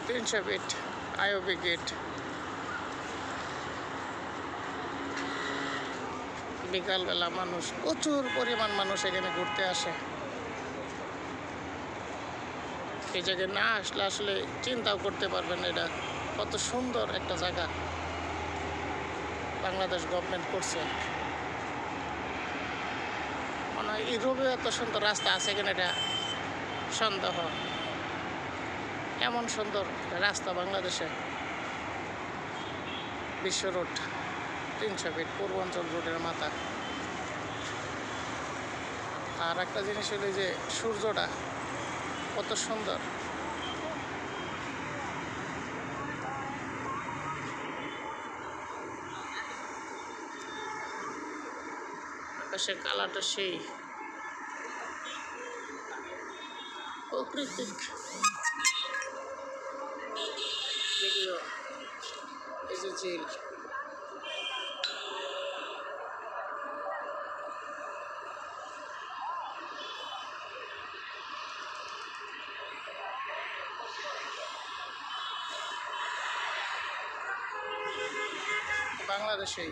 300 fit IOB gate. বিকালবেলা মানুষ, প্রচুর পরিমাণ মানুষ এখানে ঘুরতে আসে। এই জায়গায় না আসলে আসলে চিন্তাও করতে পারবেন এটা কত সুন্দর একটা জায়গা বাংলাদেশ গভর্নমেন্ট করছে। মনে হয় ইউরোপে এত সুন্দর রাস্তা আছে কিনা এটা সন্দেহ, এমন সুন্দর রাস্তা বাংলাদেশে। বিশ্ব রোড 300 ফিট, পূর্বাঞ্চল রোডের মাথা। আর একটা জিনিস হলো যে সূর্যটা কত সুন্দর। আকাশের কালারটা সেই প্রাকৃতিক। এই যে ঝিল, বাংলাদেশেই